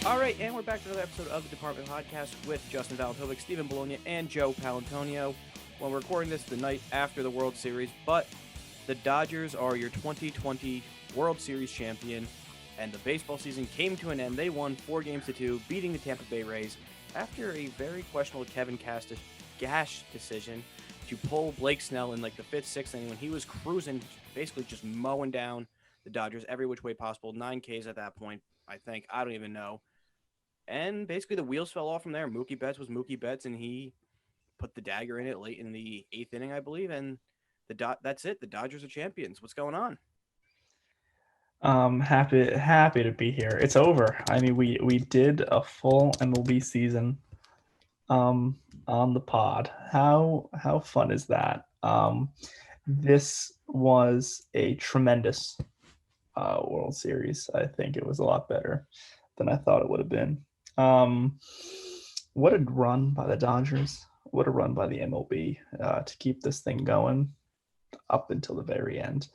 All right, and we're back to another episode of the Department Podcast with Justin Valentovic, Stephen Bologna, and Joe Paolantonio. When we're recording this the night after the World Series, but the Dodgers are your 2020 World Series champion, and the baseball season came to an end. They won 4-2, beating the Tampa Bay Rays after a very questionable Kevin Gash decision to pull Blake Snell in like the 5th, 6th inning when he was cruising, basically just mowing down the Dodgers every which way possible. 9 Ks at that point, I think. I don't even know. And basically, the wheels fell off from there. Mookie Betts was Mookie Betts, and he put the dagger in it late in the 8th inning, I believe. And that's it. The Dodgers are champions. What's going on? Happy to be here. It's over. I mean, we did a full MLB season on the pod. How fun is that? This was a tremendous World Series. I think it was a lot better than I thought it would have been. Um, what a run by the Dodgers. What a run by the MLB to keep this thing going up until the very end.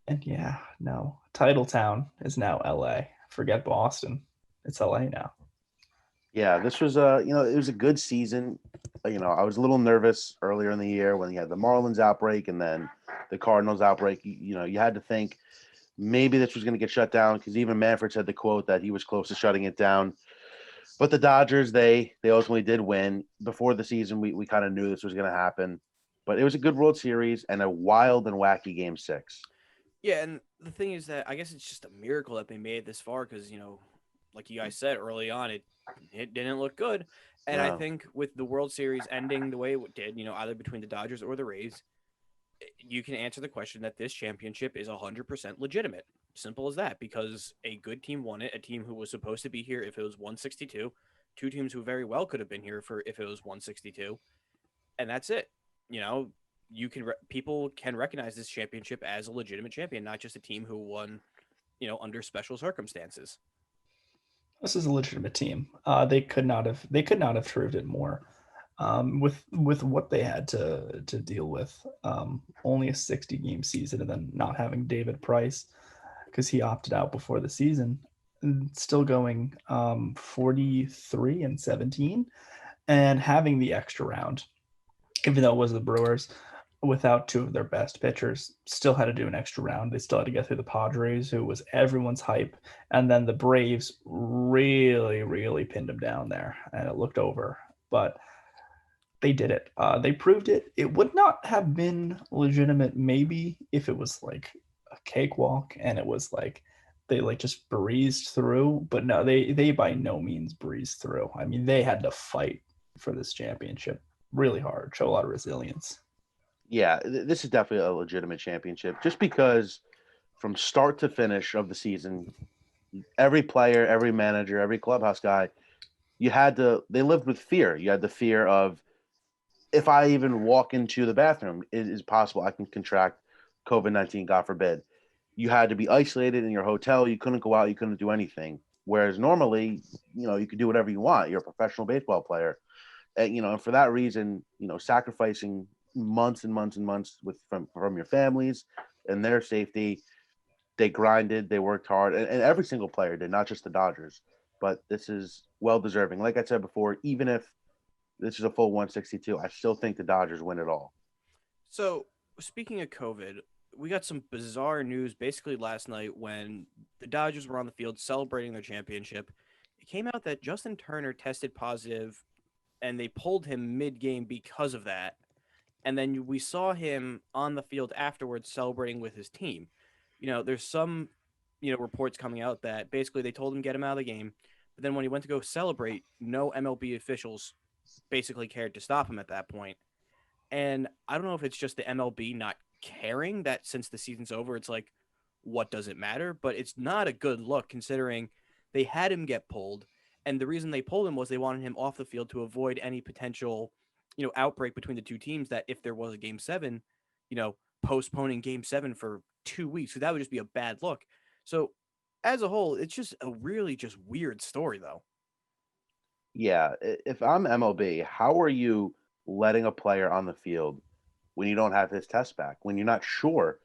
And yeah, no. Titletown is now LA. Forget Boston. It's LA now. Yeah, this was it was a good season. I was a little nervous earlier in the year when you had the Marlins outbreak and then the Cardinals outbreak. You had to think maybe this was going to get shut down because even Manfred said the quote that he was close to shutting it down. But the Dodgers, they ultimately did win. Before the season, we kind of knew this was going to happen. But it was a good World Series and a wild and wacky Game 6. Yeah, and the thing is that I guess it's just a miracle that they made it this far because, like you guys said early on, it didn't look good. And I No. think with the World Series ending the way it did, either between the Dodgers or the Rays, you can answer the question that this championship is 100% legitimate. Simple as that, because a good team won it, a team who was supposed to be here if it was 162, two teams who very well could have been here for if it was 162, and that's it. You know, people can recognize this championship as a legitimate champion, not just a team who won, under special circumstances. This is a legitimate team. They could not have proved it more. With what they had to deal with, only a 60-game season, and then not having David Price because he opted out before the season, and still going 43-17, and having the extra round, even though it was the Brewers, without two of their best pitchers, still had to do an extra round. They still had to get through the Padres, who was everyone's hype, and then the Braves really, really pinned them down there, and it looked over. But they did it. They proved it. It would not have been legitimate maybe if it was like a cakewalk and it was like they like just breezed through. But no, they by no means breezed through. I mean, they had to fight for this championship really hard, show a lot of resilience. Yeah, this is definitely a legitimate championship just because from start to finish of the season, every player, every manager, every clubhouse guy, they lived with fear. You had the fear of if I even walk into the bathroom, it is possible I can contract COVID-19, God forbid. You had to be isolated in your hotel. You couldn't go out. You couldn't do anything. Whereas normally, you could do whatever you want. You're a professional baseball player. And for that reason, sacrificing months and months and months from your families and their safety, they grinded, they worked hard, and every single player did, not just the Dodgers. But this is well deserving. Like I said before, even if this is a full 162, I still think the Dodgers win it all. So, speaking of COVID, we got some bizarre news basically last night when the Dodgers were on the field celebrating their championship. It came out that Justin Turner tested positive and they pulled him mid-game because of that. And then we saw him on the field afterwards celebrating with his team. There's some, reports coming out that basically they told him get him out of the game, but then when he went to go celebrate, no MLB officials basically cared to stop him at that point. And I don't know if it's just the MLB not caring that since the season's over, it's like, what does it matter? But it's not a good look considering they had him get pulled. And the reason they pulled him was they wanted him off the field to avoid any potential, outbreak between the two teams that if there was a game seven, postponing game seven for 2 weeks. So that would just be a bad look. So as a whole, it's just a really just weird story though. Yeah, if I'm MLB, how are you letting a player on the field when you don't have his test back? When you're not sure,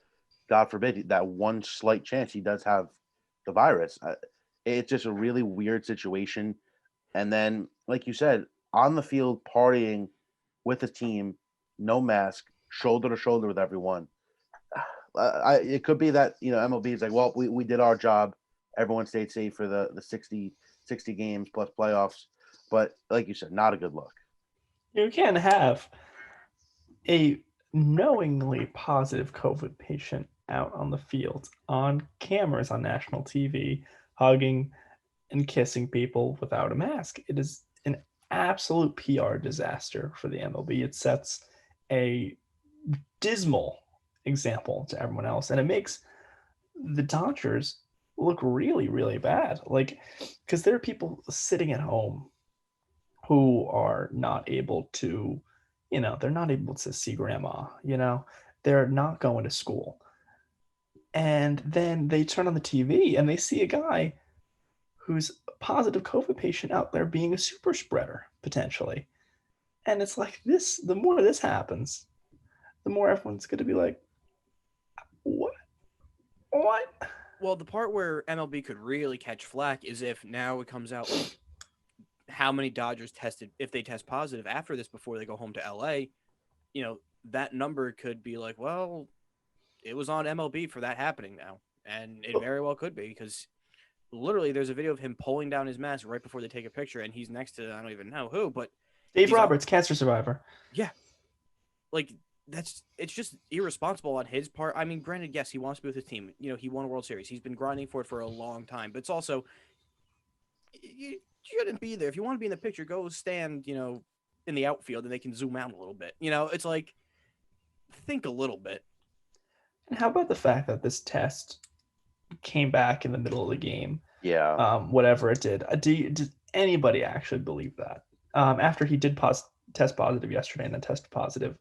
God forbid, that one slight chance he does have the virus. It's just a really weird situation. And then, like you said, on the field partying with the team, no mask, shoulder to shoulder with everyone. It could be that MLB is like, well, we did our job. Everyone stayed safe for the 60 games plus playoffs. But like you said, not a good look. You can't have a knowingly positive COVID patient out on the field on cameras on national TV, hugging and kissing people without a mask. It is an absolute PR disaster for the MLB. It sets a dismal example to everyone else, and it makes the Dodgers look really, really bad. Like, because there are people sitting at home who are not able to, they're not able to see grandma, they're not going to school. And then they turn on the TV and they see a guy who's a positive COVID patient out there being a super spreader, potentially. And it's like this, the more this happens, the more everyone's going to be like, what? Well, the part where MLB could really catch flack is if now it comes out like how many Dodgers tested, if they test positive after this before they go home to LA, that number could be like, well, it was on MLB for that happening now. And it very well could be, because literally there's a video of him pulling down his mask right before they take a picture, and he's next to, I don't even know who, but Dave Roberts, cancer survivor. Yeah. Like, it's just irresponsible on his part. I mean, granted, yes, he wants to be with his team. He won a World Series. He's been grinding for it for a long time, but it's also, you shouldn't be there. If you want to be in the picture, go stand, in the outfield, and they can zoom out a little bit. It's like, think a little bit. And how about the fact that this test came back in the middle of the game? Yeah. Whatever it did. Did anybody actually believe that? After he did test positive yesterday and then tested positive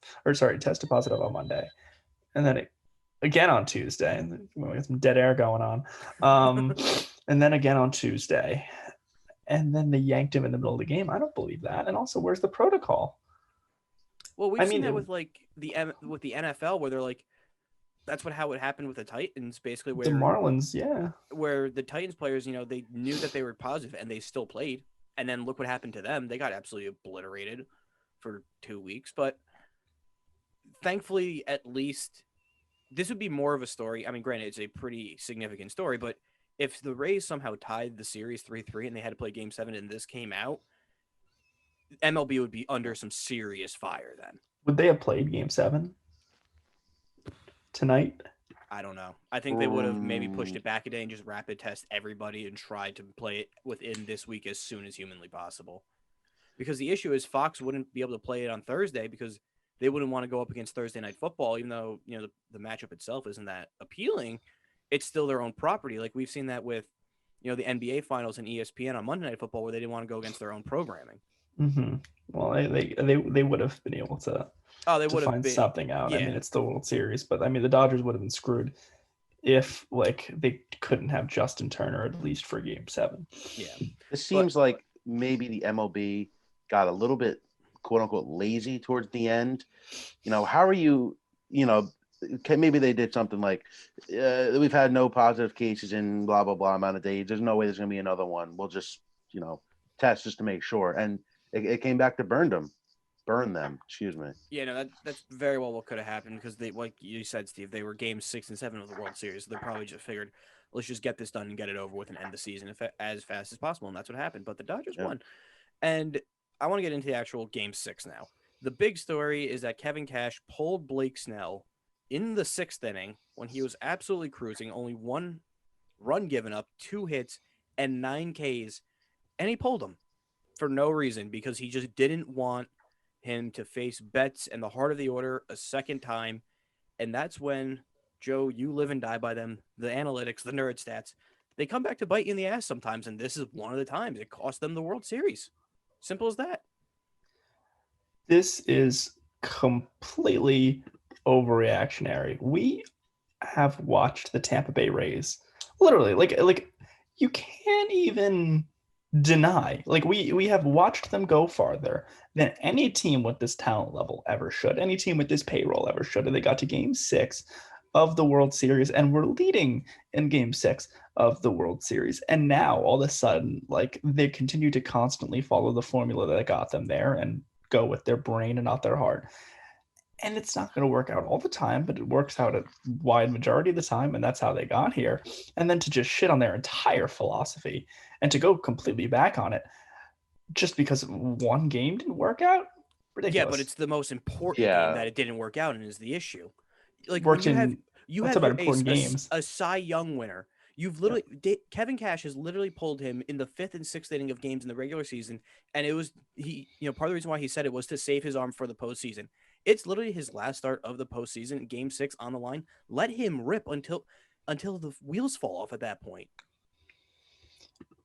on Monday. And then again on Tuesday. And we got some dead air going on. And then again on Tuesday. And then they yanked him in the middle of the game. I don't believe that. And also, where's the protocol? Well, we've seen that with the NFL, where they're like, that's how it happened with the Titans, basically. Where the Marlins, yeah. Where the Titans players, they knew that they were positive and they still played. And then look what happened to them. They got absolutely obliterated for 2 weeks. But thankfully, at least, this would be more of a story. I mean, granted, it's a pretty significant story, but if the Rays somehow tied the series 3-3 and they had to play Game 7 and this came out, MLB would be under some serious fire then. Would they have played Game 7 tonight? I don't know. I think they would have maybe pushed it back a day and just rapid test everybody and tried to play it within this week as soon as humanly possible. Because the issue is Fox wouldn't be able to play it on Thursday because they wouldn't want to go up against Thursday Night Football, even though the matchup itself isn't that appealing. It's still their own property. Like we've seen that with the NBA Finals and ESPN on Monday Night Football, where they didn't want to go against their own programming. Mm-hmm. Well, they would have been able to. Oh, they would have find something out. Yeah. I mean, it's the World Series, but I mean, the Dodgers would have been screwed if they couldn't have Justin Turner at least for Game 7. Yeah, it seems like maybe the MLB got a little bit quote unquote lazy towards the end. How are you? Maybe they did something like we've had no positive cases in blah blah blah amount of days. There's no way there's gonna be another one. We'll just test just to make sure. And it came back to burn them. Excuse me. Yeah, no, that's very well what could have happened, because they, like you said, Steve, they were Games 6 and 7 of the World Series. So they probably just figured, let's just get this done and get it over with and end the season as fast as possible, and that's what happened. But the Dodgers won, and I want to get into the actual Game 6 now. The big story is that Kevin Cash pulled Blake Snell in the 6th inning when he was absolutely cruising, only 1 run given up, 2 hits, and 9 Ks, and he pulled him for no reason, because he just didn't want him to face Betts and the heart of the order a second time. And that's when, Joe, you live and die by them, the analytics, the nerd stats, they come back to bite you in the ass sometimes, and this is one of the times. It cost them the World Series. Simple as that. This is completely overreactionary. We have watched the Tampa Bay Rays literally, like you can't even deny. Like we have watched them go farther than any team with this talent level ever should. Any team with this payroll ever should. And they got to Game 6 of the World Series and were leading in Game 6 of the World Series. And now, all of a sudden, like, they continue to constantly follow the formula that got them there and go with their brain and not their heart. And it's not going to work out all the time, but it works out a wide majority of the time, and that's how they got here. And then to just shit on their entire philosophy and to go completely back on it just because one game didn't work out? Ridiculous. Yeah, but it's the most important game that it didn't work out and is the issue. Like, Worked when in, you that's have about your important ace, games. a Cy Young winner. You've literally Kevin Cash has literally pulled him in the 5th and 6th inning of games in the regular season, and it was part of the reason why he said it was to save his arm for the postseason. It's literally his last start of the postseason, Game 6 on the line. Let him rip until the wheels fall off at that point.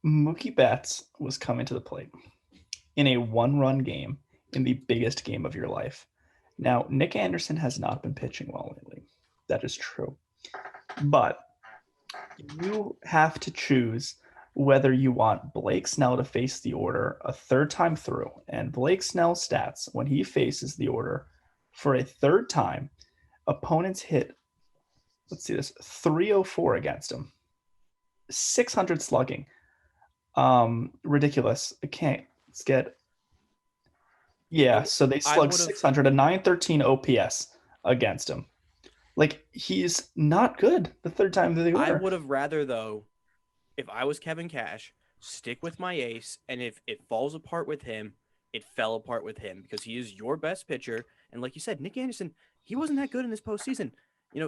Mookie Betts was coming to the plate in a one-run game in the biggest game of your life. Now, Nick Anderson has not been pitching well lately. That is true. But you have to choose whether you want Blake Snell to face the order a third time through. And Blake Snell's stats, when he faces the order for a third time, opponents hit, let's see this, 304 against him. 600 slugging. Ridiculous. Let's get. Yeah, so they slugged 600, a 913 OPS against him. Like, he's not good the third time through the order. I would have rather, though, if I was Kevin Cash, stick with my ace, and if it falls apart with him, it fell apart with him because he is your best pitcher. And like you said, Nick Anderson, he wasn't that good in this postseason.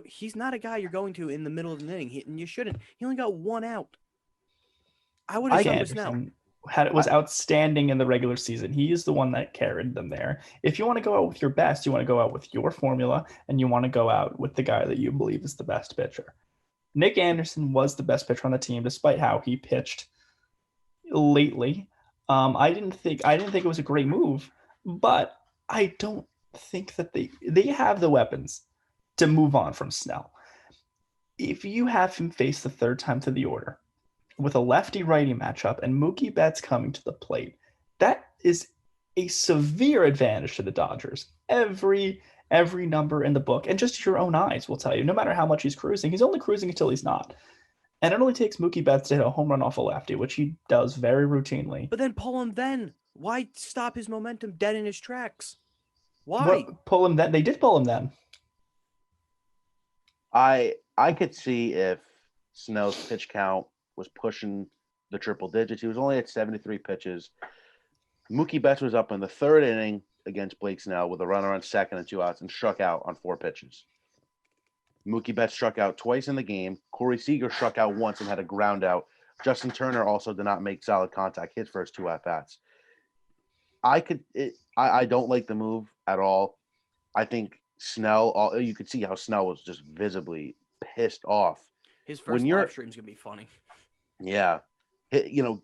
He's not a guy you're going to in the middle of the inning, and you shouldn't. He only got one out. I would have done this now. Was outstanding in the regular season. He is the one that carried them there. If you want to go out with your best, you want to go out with your formula, and you want to go out with the guy that you believe is the best pitcher. Nick Anderson was the best pitcher on the team, despite how he pitched lately. I didn't think it was a great move, but I don't think that they have the weapons to move on from Snell. If you have him face the third time through the order with a lefty-righty matchup and Mookie Betts coming to the plate, that is a severe advantage to the Dodgers. Every number in the book, and just your own eyes will tell you, no matter how much he's cruising, he's only cruising until he's not. And it only takes Mookie Betts to hit a home run off a lefty, which he does very routinely. But then pull him then. Why stop his momentum dead in his tracks? Why? Pull him then? They did pull him then. I could see if Snell's pitch count was pushing the triple digits. He was only at 73 pitches. Mookie Betts was up in the third inning against Blake Snell with a runner on second and 2 outs and struck out on 4 pitches. Mookie Betts struck out twice in the game. Corey Seager struck out once and had a ground out. Justin Turner also did not make solid contact his first 2 at-bats. I don't like the move at all. I think Snell, you could see how Snell was just visibly pissed off. His first live stream's going to be funny. Yeah.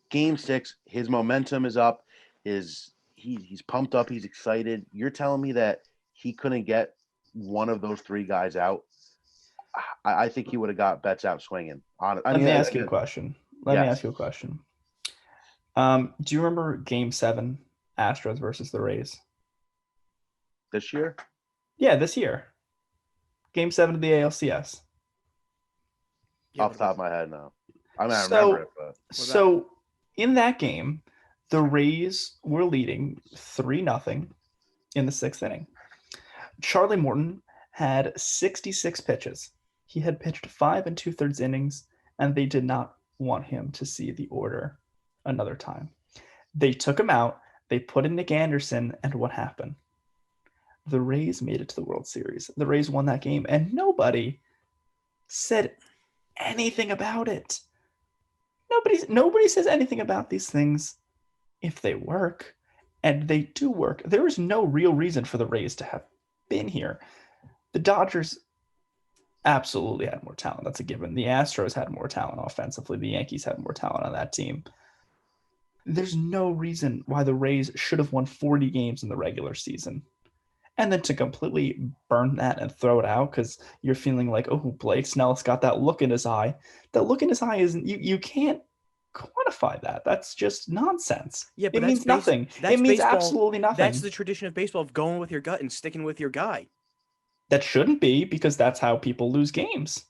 Game 6, his momentum is up. He's pumped up. He's excited. You're telling me that he couldn't get one of those 3 guys out? I think he would have got Betts out swinging. Let me ask you a question. Do you remember Game 7, Astros versus the Rays? This year? Yeah, this year. Game 7 of the ALCS. Off the top of my head, no. I remember it. But... So in that game, the Rays were leading 3-0 in the 6th inning. Charlie Morton had 66 pitches. He had pitched 5 2/3 innings, and they did not want him to see the order another time. They took him out. They put in Nick Anderson, and what happened? The Rays made it to the World Series. The Rays won that game, and nobody said anything about it. Nobody says anything about these things if they work, and they do work. There is no real reason for the Rays to have been here. The Dodgers absolutely had more talent. That's a given. The Astros had more talent offensively. The Yankees had more talent on that team. There's no reason why the Rays should have won 40 games in the regular season. And then to completely burn that and throw it out because you're feeling like, oh, Blake Snell's got that look in his eye. That look in his eye isn't, you can't quantify that. That's just nonsense. Yeah, but it means nothing. It means absolutely nothing. That's the tradition of baseball, of going with your gut and sticking with your guy. That shouldn't be, because that's how people lose games.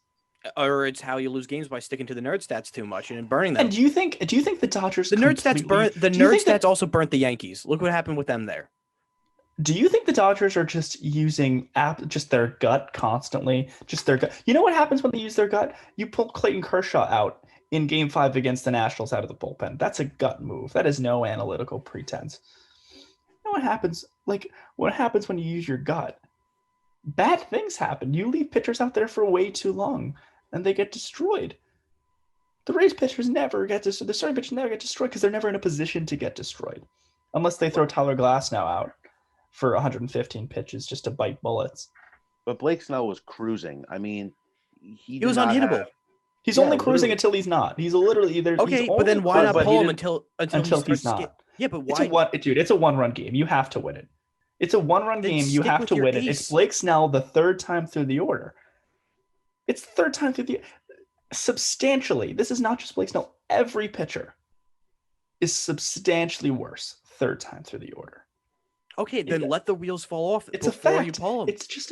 Or it's how you lose games by sticking to the nerd stats too much and burning them. And do you think the Dodgers the nerd stats burnt the do you nerd think stats that, also burnt the Yankees? Look what happened with them there. do you think the Dodgers are just using just their gut constantly? Just their gut. You know what happens when they use their gut? You pull Clayton Kershaw out in Game 5 against the Nationals out of the bullpen. That's a gut move. That is no analytical pretense. You know what happens? Like, what happens when you use your gut? Bad things happen. You leave pitchers out there for way too long, and they get destroyed. The Rays pitchers never get destroyed. The starting pitchers never get destroyed because they're never in a position to get destroyed, unless they throw Tyler Glasnow out for 115 pitches just to bite bullets. But Blake Snell was cruising. I mean, he was unhittable. He's only cruising until he's not. He's literally either. Okay, but then why not pull him until he's not? Yeah, but why? It's a one-run game. You have to win it. It's a one-run game. You have to win it. It's Blake Snell the third time through the order. It's the third time through the substantially. This is not just Blake Snell. Every pitcher is substantially worse third time through the order. Okay, then let the wheels fall off. It's a fact. You pull them. It's just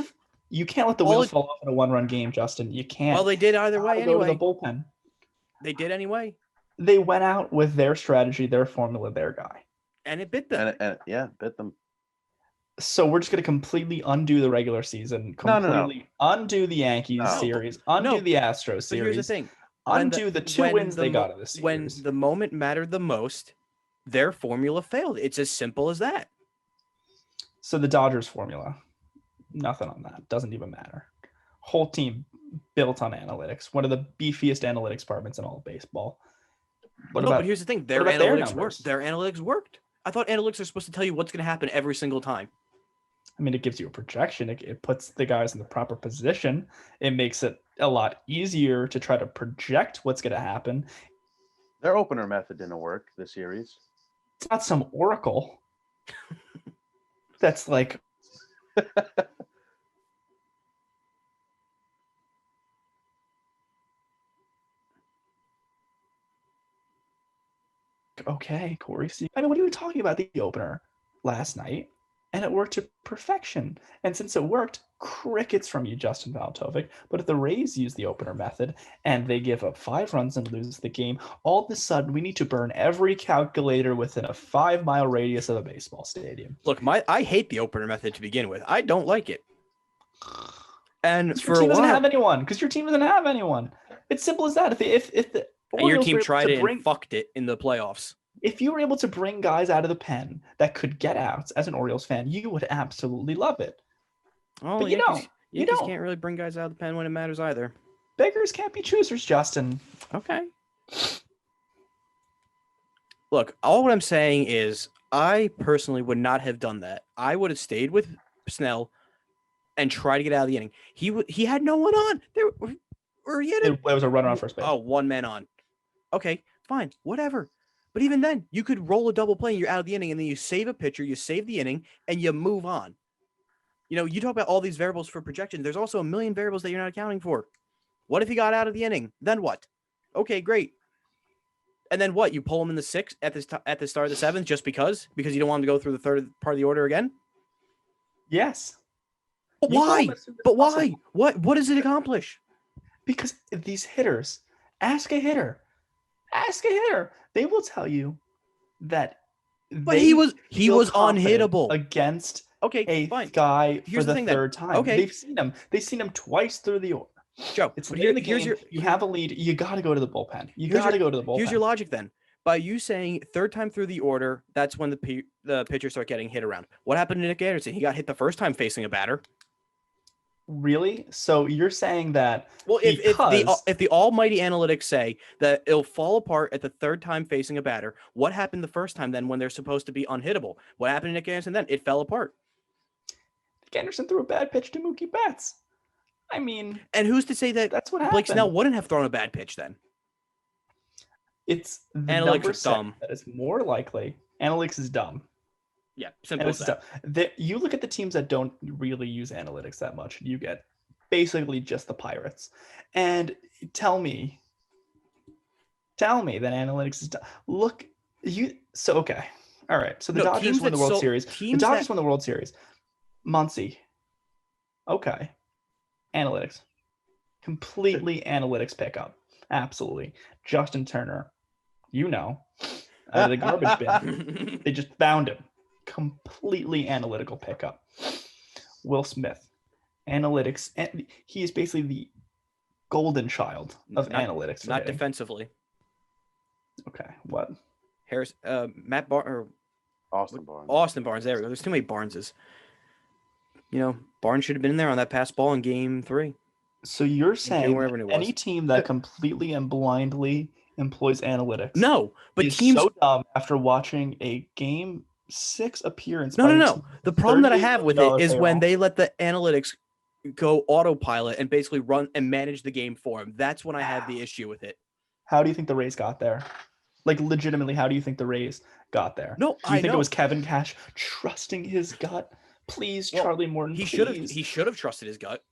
you can't let the wheels fall off in a one-run game, Justin. You can't. Well, they did either way anyway. Go to the bullpen. They did anyway. They went out with their strategy, their formula, their guy, and it bit them. Bit them. So we're just going to completely undo the regular season, undo the Yankees series, undo the Astros series. But here's the thing. Undo the two wins they got of this series. When the moment mattered the most, their formula failed. It's as simple as that. So the Dodgers formula, nothing on that. Doesn't even matter. Whole team built on analytics. One of the beefiest analytics departments in all of baseball. But here's the thing. Their analytics worked. Their analytics worked. I thought analytics are supposed to tell you what's going to happen every single time. I mean, it gives you a projection. It puts the guys in the proper position. It makes it a lot easier to try to project what's going to happen. Their opener method didn't work this series. It's not some oracle. That's like... Okay, Corey. I mean, what are you talking about? The opener last night, and it worked to perfection. And since it worked, crickets from you, Justin Valentovic. But if the Rays use the opener method and they give up 5 runs and lose the game, all of a sudden we need to burn every calculator within a 5-mile radius of a baseball stadium. Look, I hate the opener method to begin with. I don't like it. And your team doesn't have anyone. Because your team doesn't have anyone. It's simple as that. If the and your team tried it and fucked it in the playoffs. If you were able to bring guys out of the pen that could get outs as an Orioles fan, you would absolutely love it. Oh, but Yankees can't really bring guys out of the pen when it matters either. Beggars can't be choosers, Justin. Okay. Look, all what I'm saying is I personally would not have done that. I would have stayed with Snell and tried to get out of the inning. He had no one on. It was a runner on first base. Oh, one man on. Okay, fine, whatever. But even then, you could roll a double play and you're out of the inning, and then you save a pitcher, you save the inning, and you move on. You know, you talk about all these variables for projection. There's also a million variables that you're not accounting for. What if he got out of the inning? Then what? Okay, great. And then what? You pull him in the 6th at the start of the 7th just because you don't want him to go through the third part of the order again? Yes. But why? Why? What does it accomplish? Because these hitters, ask a hitter. They will tell you that. But he was unhittable against a guy for the third time. Okay, they've seen him twice through the order. Joe, it's late in the game. You have a lead. You got to go to the bullpen. Here's your logic then. By you saying third time through the order, that's when the pitchers start getting hit around. What happened to Nick Anderson? He got hit the first time facing a batter. Really? So you're saying that? Well, if the almighty analytics say that it'll fall apart at the third time facing a batter, what happened the first time then when they're supposed to be unhittable? What happened to Nick Anderson then? It fell apart. Nick Anderson threw a bad pitch to Mookie Betts. I mean, and who's to say that that's what happened? Blake Snell wouldn't have thrown a bad pitch then? It's the analytics is dumb. That is more likely. Analytics is dumb. Yeah, simple as that. You look at the teams that don't really use analytics that much, you get basically just the Pirates. And tell me that analytics is dumb. Okay. All right. So the Dodgers won the World Series. The Dodgers won the World Series. Muncy. Okay. Analytics. Completely analytics pickup. Absolutely. Justin Turner, out of the garbage bin. They just found him. Completely analytical pickup. Will Smith, analytics. And he is basically the golden child of analytics. Not defensively. Okay, what? Harris, Austin Barnes. Austin Barnes. There we go. There's too many Barneses. Barnes should have been in there on that pass ball in Game 3. So you're saying any team that completely and blindly employs analytics? No, but is teams so dumb after watching a Game 6 appearance. No. The problem that I have with it is when they let the analytics go autopilot and basically run and manage the game for them. That's when I have the issue with it. How do you think the Rays got there? Like, legitimately, how do you think the Rays got there? No, do you think it was Kevin Cash trusting his gut? Please, Charlie Morton. He should have trusted his gut.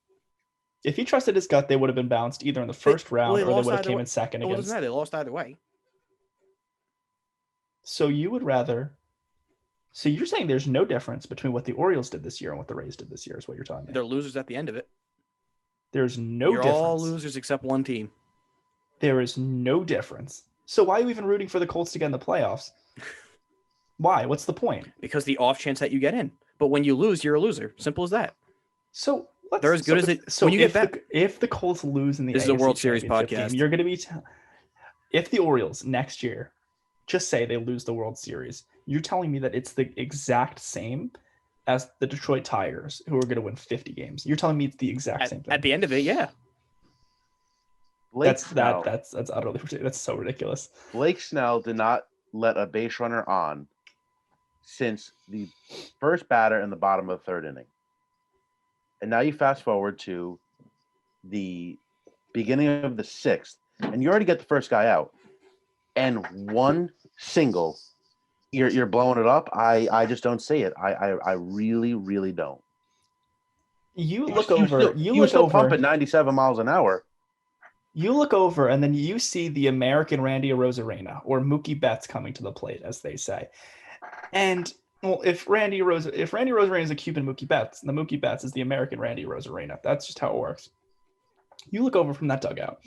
If he trusted his gut, they would have been bounced either in the first round or they would have came in second against. They lost either way. So you would rather. So you're saying there's no difference between what the Orioles did this year and what the Rays did this year, is what you're telling me? They're losers at the end of it. There's no difference. You're all losers except one team. There is no difference. So why are you even rooting for the Colts to get in the playoffs? Why? What's the point? Because the off chance that you get in. But when you lose, you're a loser. Simple as that. So they're as good as it. So when you get back, if the Colts lose in the this is a World Series podcast, game, you're going to be. If the Orioles next year, just say they lose the World Series, you're telling me that it's the exact same as the Detroit Tigers, who are going to win 50 games. You're telling me it's the exact same thing. At the end of it, yeah. That's utterly ridiculous. That's so ridiculous. Blake Snell did not let a base runner on since the first batter in the bottom of the third inning. And now you fast forward to the beginning of the sixth, and you already get the first guy out. And one single, you're blowing it up. I just don't see it. I really, really don't. You were still pumping 97 miles an hour. You look over, and then you see the American Randy Arozarena, or Mookie Betts, coming to the plate, as they say. And if Randy Arozarena is a Cuban Mookie Betts, the Mookie Betts is the American Randy Arozarena. That's just how it works. You look over from that dugout,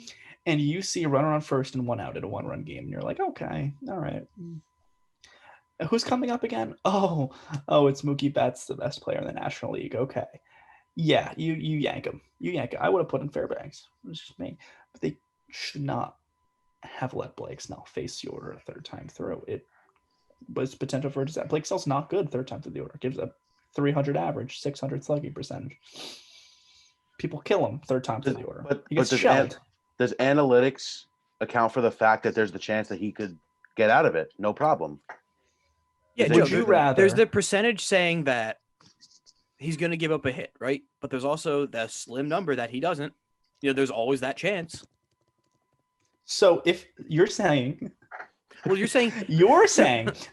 and you see a runner on first and one out in a one-run game, and you're like, okay, all right. Who's coming up again? Oh, it's Mookie Betts, the best player in the National League. Okay. Yeah, you yank him. You yank him. I would have put in Fairbanks. It's just me. But they should not have let Blake Snell face the order a third time through. It was potential for a disaster. Blake Snell's not good third time through the order. Gives a 300 average, 600 slugging percentage. People kill him third time through the order. But he gets shelled. Does analytics account for the fact that there's the chance that he could get out of it? No problem. Yeah, would you rather? There's the percentage saying that he's going to give up a hit, right? But there's also the slim number that he doesn't. There's always that chance. So if you're saying... Well, you're saying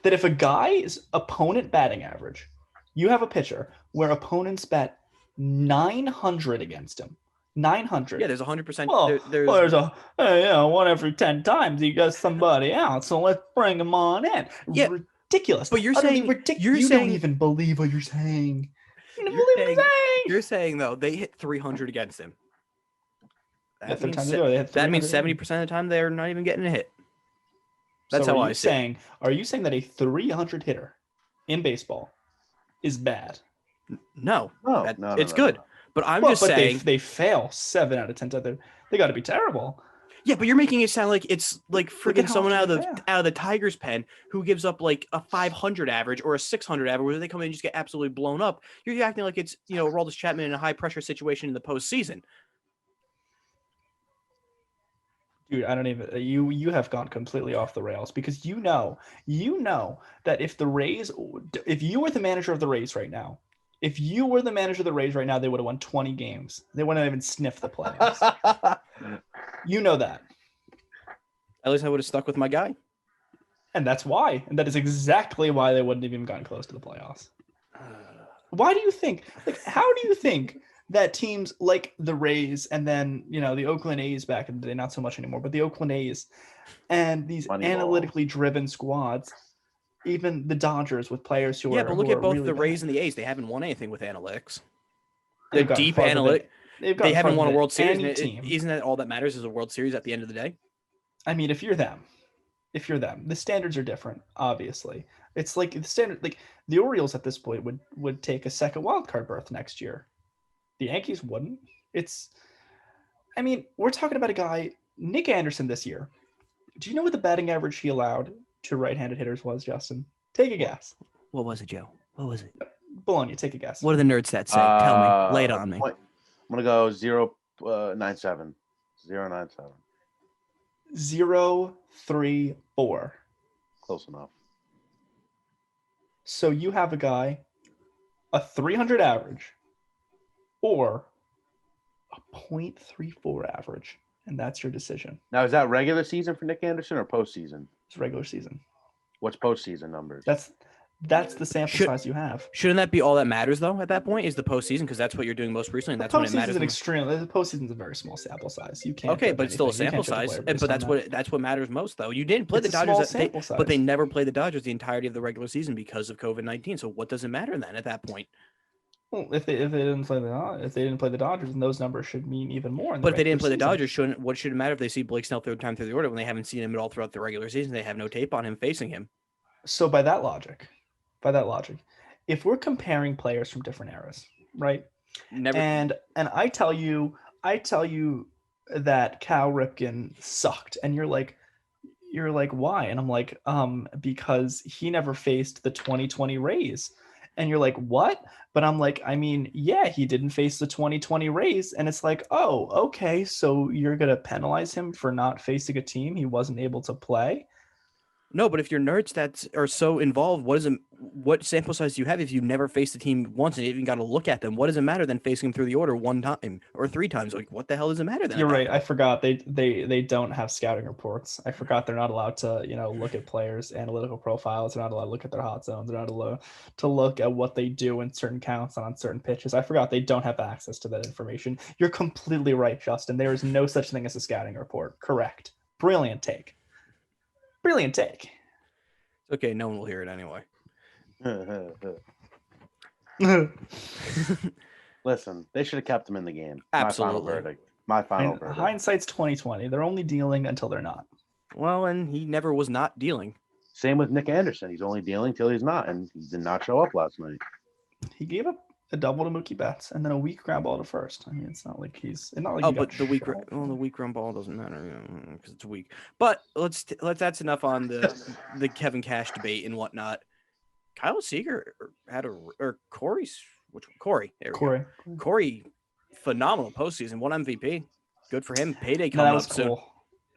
that if a guy's opponent batting average, you have a pitcher where opponents bet 900 against him. 900. Yeah, there's 100%. Well, there's a one every 10 times he gets somebody out, so let's bring him on in. Yeah. Ridiculous. But you're saying... You don't even believe what you're saying. You're saying, though, they hit 300 against him. That means 70% of the time they're not even getting a hit. That's how I say it. Are you saying that a 300 hitter in baseball is bad? No. It's good. But I'm just saying... They fail 7 out of 10 times. They got to be terrible. Yeah, but you're making it sound like it's like freaking someone out of the Tigers' pen who gives up like a 500 average or a 600 average where they come in and just get absolutely blown up. You're acting like it's, Aroldis Chapman in a high pressure situation in the postseason. Dude, I don't even. You have gone completely off the rails because you know that if you were the manager of the Rays right now, they would have won 20 games. They wouldn't even sniff the playoffs. You know that. At least I would have stuck with my guy. And that's why. And that is exactly why they wouldn't have even gotten close to the playoffs. Why do you think? How do you think that teams like the Rays and then, the Oakland A's back in the day, not so much anymore, but the Oakland A's and these analytically driven squads, even the Dodgers with players who are... Yeah, but look at both really the Rays and the A's. They haven't won anything with analytics. The They've gotten deep farther than- analytic. They've They gotten haven't farther won a than World Series. any And team. isn't that all that matters is a World Series at the end of the day? I mean, if you're them, the standards are different. Obviously, it's like the standard. Like the Orioles at this point would take a second wild card berth next year. The Yankees wouldn't. I mean, we're talking about a guy, Nick Anderson, this year. Do you know what the batting average he allowed to right-handed hitters was, Justin? Take a guess. What was it, Joe? What was it? Bologna, take a guess. What do the nerds that say? Tell me. Lay it on me. I'm gonna go 0.97. 0.97. 0.34. Close enough. So you have a guy, a 300 average, or a 0.34 average, and that's your decision. Now, is that regular season for Nick Anderson or postseason? It's regular season. What's postseason numbers? That's the sample size you have. Shouldn't that be all that matters though? At that point, is the postseason because that's what you're doing most recently, and that's when it matters. The postseason's a very small sample size. You can't. Okay, but it's still a sample size. But that's what matters most though. You didn't play the Dodgers, but they never played the Dodgers the entirety of the regular season because of COVID-19. So what does it matter then at that point? Well, if they didn't play the Dodgers, then those numbers should mean even more. But if they didn't play the Dodgers, what should it matter if they see Blake Snell third time through the order when they haven't seen him at all throughout the regular season? They have no tape on him facing him. So by that logic, if we're comparing players from different eras, right? Never. And I tell you that Cal Ripken sucked, and you're like, why? And I'm like, because he never faced the 2020 Rays. And you're like, what? But I'm like, I mean, yeah, he didn't face the 2020 Rays. And it's like, oh, okay, so you're going to penalize him for not facing a team he wasn't able to play? No, but if you're nerds that are so involved, what sample size do you have if you never faced the team once and you even got to look at them? What does it matter then facing them through the order one time or three times? Like, what the hell does it matter then? You're right. I forgot they don't have scouting reports. I forgot they're not allowed to, look at players' analytical profiles. They're not allowed to look at their hot zones. They're not allowed to look at what they do in certain counts and on certain pitches. I forgot they don't have access to that information. You're completely right, Justin. There is no such thing as a scouting report. Correct. Brilliant take. Okay, no one will hear it anyway. Listen, they should have kept him in the game. Absolutely. My final verdict. Hindsight's 2020. They're only dealing until they're not. Well, and he never was not dealing. Same with Nick Anderson. He's only dealing till he's not, and he did not show up last night. He gave up a double to Mookie Betts and then a weak ground ball to first. I mean, it's not like the weak ground ball doesn't matter because it's weak. But that's enough on the Kevin Cash debate and whatnot. Kyle Seager had Corey, phenomenal postseason, won MVP. Good for him. Payday coming up soon. Cool.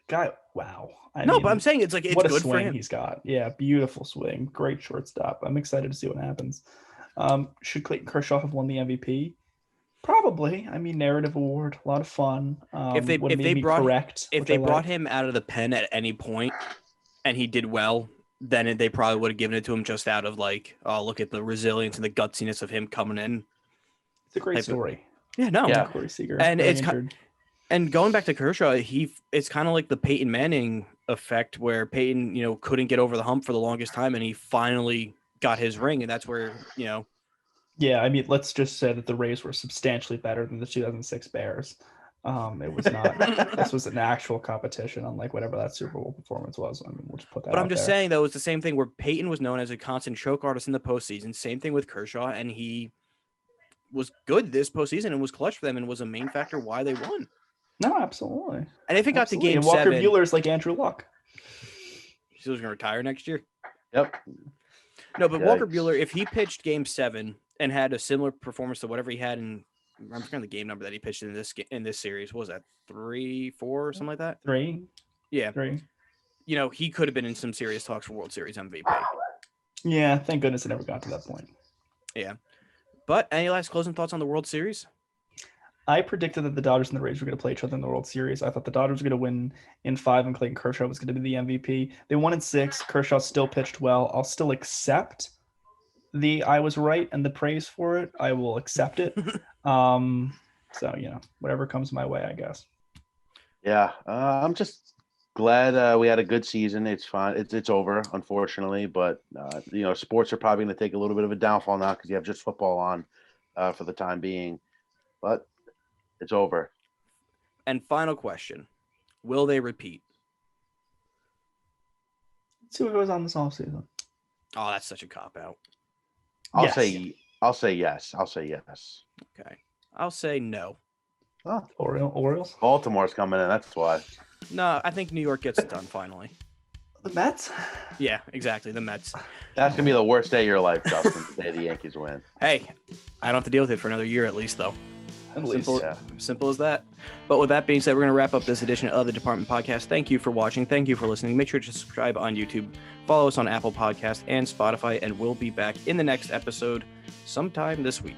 Guy, wow. But I'm saying it's what a good swing for him. He's got. Yeah, beautiful swing. Great shortstop. I'm excited to see what happens. Should Clayton Kershaw have won the MVP? Probably. I mean, narrative award, a lot of fun. If they brought him out of the pen at any point and he did well, then they probably would have given it to him just out of like, oh, look at the resilience and the gutsiness of him coming in. It's a great story. Yeah, no. Yeah, Corey Seager. And and going back to Kershaw, it's kind of like the Peyton Manning effect where Peyton, couldn't get over the hump for the longest time and he finally got his ring, and that's where, Yeah, I mean, let's just say that the Rays were substantially better than the 2006 Bears. It was not. This was an actual competition, unlike whatever that Super Bowl performance was. I mean, we'll just put that. But I'm just saying, though, it's the same thing where Peyton was known as a constant choke artist in the postseason. Same thing with Kershaw, and he was good this postseason and was clutch for them and was a main factor why they won. No, absolutely. And if it got to Game 7, Walker Buehler's like Andrew Luck. He was going to retire next year. Yep. No, but Walker Buehler, if he pitched Game 7 and had a similar performance to whatever he had I'm forgetting the game number that he pitched in this series. What was that? 3, 4, something like that? 3. Yeah. 3. He could have been in some serious talks for World Series MVP. Yeah, thank goodness it never got to that point. Yeah. But any last closing thoughts on the World Series? I predicted that the Dodgers and the Rays were going to play each other in the World Series. I thought the Dodgers were going to win in 5 and Clayton Kershaw was going to be the MVP. They won in 6. Kershaw still pitched well. I'll still accept I was right and the praise for it. I will accept it. So, whatever comes my way, I guess. Yeah. I'm just glad we had a good season. It's fine. It's over, unfortunately, but sports are probably going to take a little bit of a downfall now because you have just football on for the time being. but it's over. And final question: will they repeat? Let's see what goes on this offseason. Oh, that's such a cop out. I'll Yes. say yes. Okay, I'll say no. Oh, Orioles. Baltimore's coming in. That's why. No, I think New York gets it done finally. The Mets. Yeah, exactly. The Mets. That's gonna be the worst day of your life, Justin. The day the Yankees win. Hey, I don't have to deal with it for another year at least, though. At least. Simple, Yeah. simple as that. But with that being said, we're going to wrap up this edition of the Department Podcast. Thank you for watching. Thank you for listening. Make sure to subscribe on YouTube, follow us on Apple Podcasts and Spotify, and we'll be back in the next episode sometime this week.